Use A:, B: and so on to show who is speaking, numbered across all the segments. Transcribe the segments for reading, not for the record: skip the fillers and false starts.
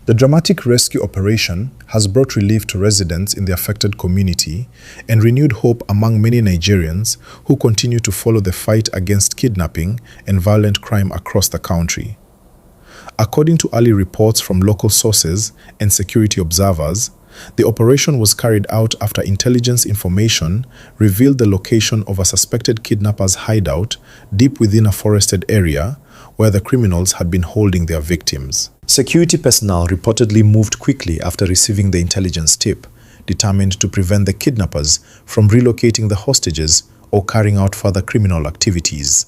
A: The dramatic rescue operation has brought relief to residents in the affected community and renewed hope among many Nigerians who continue to follow the fight against kidnapping and violent crime across the country. According to early reports from local sources and security observers, the operation was carried out after intelligence information revealed the location of a suspected kidnappers' hideout deep within a forested area where the criminals had been holding their victims. Security personnel reportedly moved quickly after receiving the intelligence tip, determined to prevent the kidnappers from relocating the hostages or carrying out further criminal activities.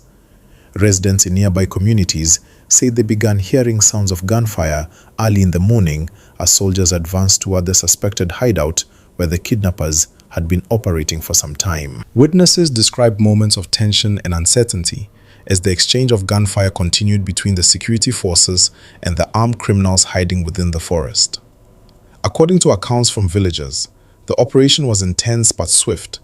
A: Residents in nearby communities say they began hearing sounds of gunfire early in the morning as soldiers advanced toward the suspected hideout where the kidnappers had been operating for some time. Witnesses described moments of tension and uncertainty as the exchange of gunfire continued between the security forces and the armed criminals hiding within the forest. According to accounts from villagers, the operation was intense but swift,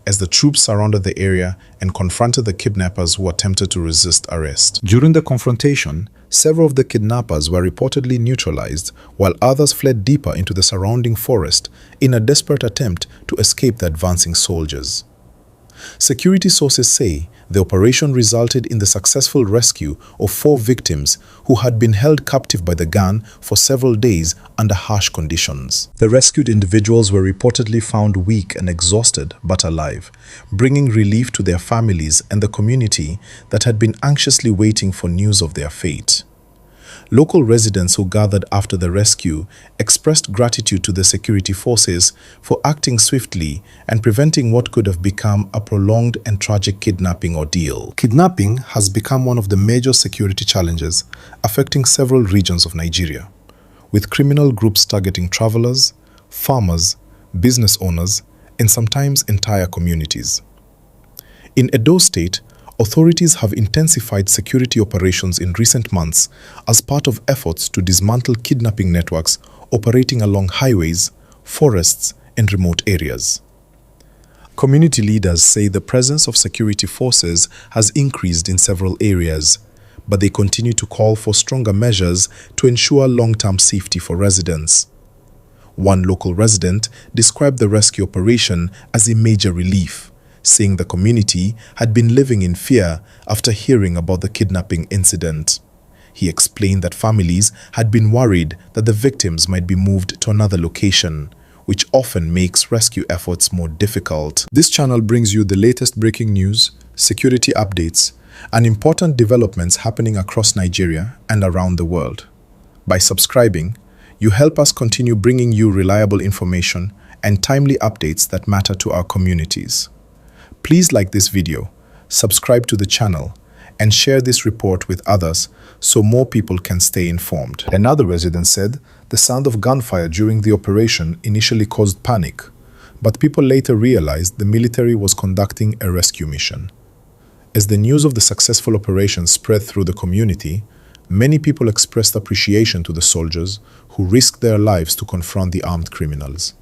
A: as the troops surrounded the area and confronted the kidnappers who attempted to resist arrest. During the confrontation, several of the kidnappers were reportedly neutralized, while others fled deeper into the surrounding forest in a desperate attempt to escape the advancing soldiers. Security sources say the operation resulted in the successful rescue of 4 victims who had been held captive by the gang for several days under harsh conditions. The rescued individuals were reportedly found weak and exhausted but alive, bringing relief to their families and the community that had been anxiously waiting for news of their fate. Local residents who gathered after the rescue expressed gratitude to the security forces for acting swiftly and preventing what could have become a prolonged and tragic kidnapping ordeal. Kidnapping has become one of the major security challenges affecting several regions of Nigeria, with criminal groups targeting travelers, farmers, business owners, and sometimes entire communities. In Edo State, authorities have intensified security operations in recent months as part of efforts to dismantle kidnapping networks operating along highways, forests, and remote areas. Community leaders say the presence of security forces has increased in several areas, but they continue to call for stronger measures to ensure long-term safety for residents. One local resident described the rescue operation as a major relief, saying the community had been living in fear after hearing about the kidnapping incident. He explained that families had been worried that the victims might be moved to another location, which often makes rescue efforts more difficult. This channel brings you the latest breaking news, security updates, and important developments happening across Nigeria and around the world. By subscribing, you help us continue bringing you reliable information and timely updates that matter to our communities. Please like this video, subscribe to the channel, and share this report with others so more people can stay informed. Another resident said the sound of gunfire during the operation initially caused panic, but people later realized the military was conducting a rescue mission. As the news of the successful operation spread through the community, many people expressed appreciation to the soldiers who risked their lives to confront the armed criminals.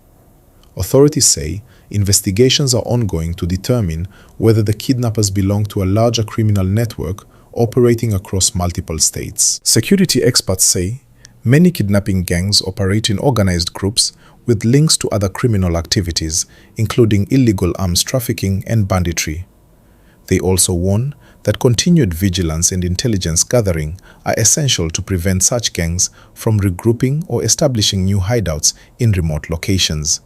A: Authorities say investigations are ongoing to determine whether the kidnappers belong to a larger criminal network operating across multiple states. Security experts say many kidnapping gangs operate in organized groups with links to other criminal activities, including illegal arms trafficking and banditry. They also warn that continued vigilance and intelligence gathering are essential to prevent such gangs from regrouping or establishing new hideouts in remote locations.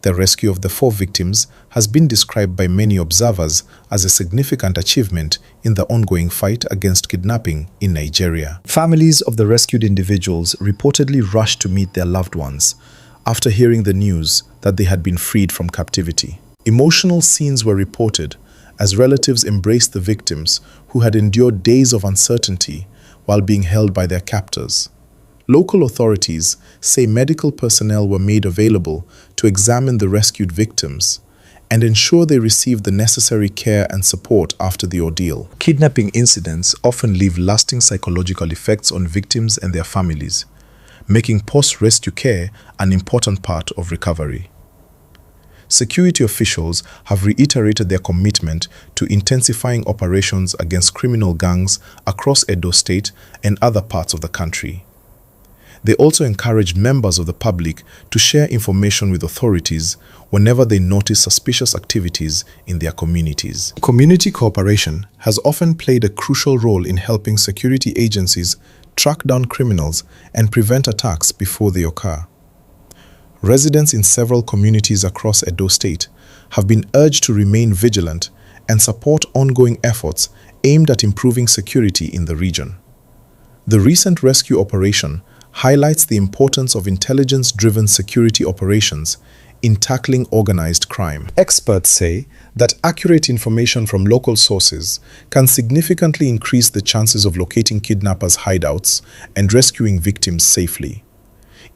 A: The rescue of the 4 victims has been described by many observers as a significant achievement in the ongoing fight against kidnapping in Nigeria. Families of the rescued individuals reportedly rushed to meet their loved ones after hearing the news that they had been freed from captivity. Emotional scenes were reported as relatives embraced the victims who had endured days of uncertainty while being held by their captors. Local authorities say medical personnel were made available to examine the rescued victims and ensure they received the necessary care and support after the ordeal. Kidnapping incidents often leave lasting psychological effects on victims and their families, making post-rescue care an important part of recovery. Security officials have reiterated their commitment to intensifying operations against criminal gangs across Edo State and other parts of the country. They also encouraged members of the public to share information with authorities whenever they notice suspicious activities in their communities. Community cooperation has often played a crucial role in helping security agencies track down criminals and prevent attacks before they occur. Residents in several communities across Edo State have been urged to remain vigilant and support ongoing efforts aimed at improving security in the region. The recent rescue operation highlights the importance of intelligence-driven security operations in tackling organized crime. Experts say that accurate information from local sources can significantly increase the chances of locating kidnappers' hideouts and rescuing victims safely.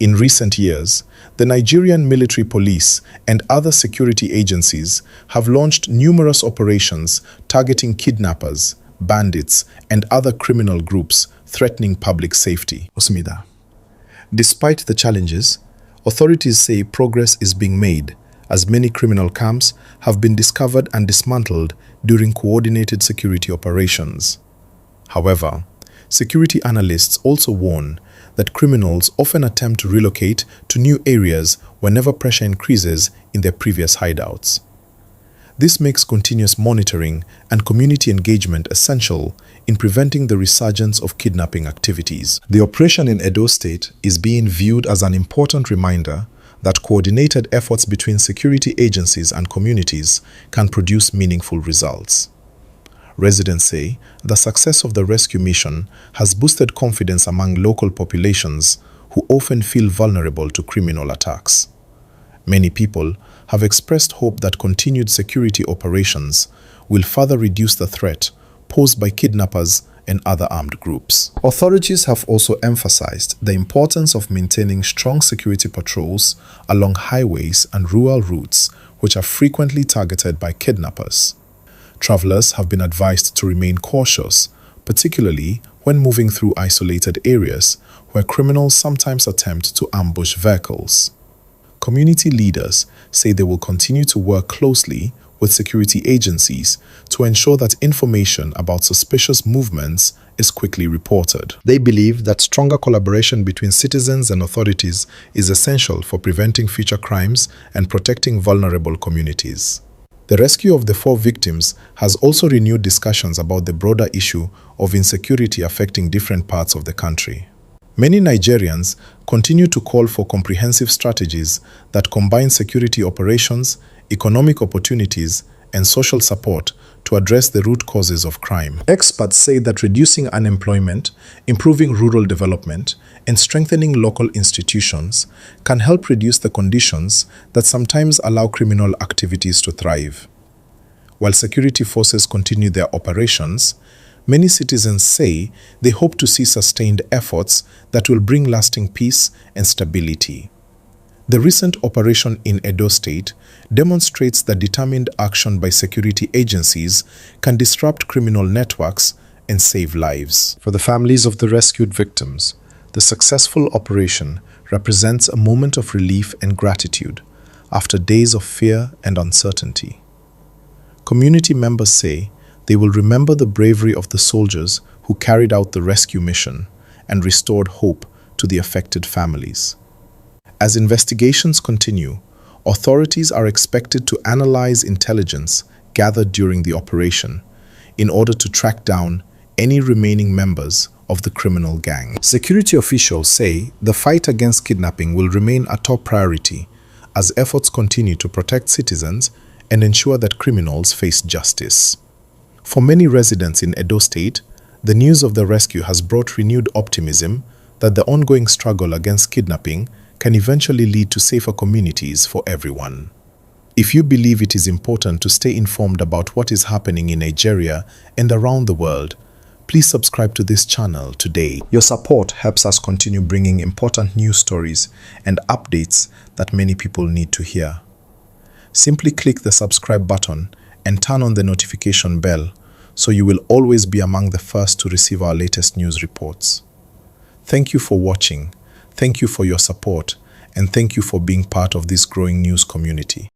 A: In recent years, the Nigerian military police and other security agencies have launched numerous operations targeting kidnappers, bandits, and other criminal groups threatening public safety. Osmida. Despite the challenges, authorities say progress is being made as many criminal camps have been discovered and dismantled during coordinated security operations. However, security analysts also warn that criminals often attempt to relocate to new areas whenever pressure increases in their previous hideouts. This makes continuous monitoring and community engagement essential in preventing the resurgence of kidnapping activities. The operation in Edo State is being viewed as an important reminder that coordinated efforts between security agencies and communities can produce meaningful results. Residents say the success of the rescue mission has boosted confidence among local populations who often feel vulnerable to criminal attacks. Many people have expressed hope that continued security operations will further reduce the threat posed by kidnappers and other armed groups. Authorities have also emphasized the importance of maintaining strong security patrols along highways and rural routes which are frequently targeted by kidnappers. Travelers have been advised to remain cautious, particularly when moving through isolated areas where criminals sometimes attempt to ambush vehicles. Community leaders say they will continue to work closely with security agencies to ensure that information about suspicious movements is quickly reported. They believe that stronger collaboration between citizens and authorities is essential for preventing future crimes and protecting vulnerable communities. The rescue of the 4 victims has also renewed discussions about the broader issue of insecurity affecting different parts of the country. Many Nigerians continue to call for comprehensive strategies that combine security operations, economic opportunities, and social support to address the root causes of crime. Experts say that reducing unemployment, improving rural development, and strengthening local institutions can help reduce the conditions that sometimes allow criminal activities to thrive. While security forces continue their operations, many citizens say they hope to see sustained efforts that will bring lasting peace and stability. The recent operation in Edo State demonstrates that determined action by security agencies can disrupt criminal networks and save lives. For the families of the rescued victims, the successful operation represents a moment of relief and gratitude after days of fear and uncertainty. Community members say they will remember the bravery of the soldiers who carried out the rescue mission and restored hope to the affected families. As investigations continue, authorities are expected to analyze intelligence gathered during the operation in order to track down any remaining members of the criminal gang. Security officials say the fight against kidnapping will remain a top priority as efforts continue to protect citizens and ensure that criminals face justice. For many residents in Edo State, the news of the rescue has brought renewed optimism that the ongoing struggle against kidnapping can eventually lead to safer communities for everyone. If you believe it is important to stay informed about what is happening in Nigeria and around the world, please subscribe to this channel today. Your support helps us continue bringing important news stories and updates that many people need to hear. Simply click the subscribe button and turn on the notification bell so you will always be among the first to receive our latest news reports. Thank you for watching. Thank you for your support, and thank you for being part of this growing news community.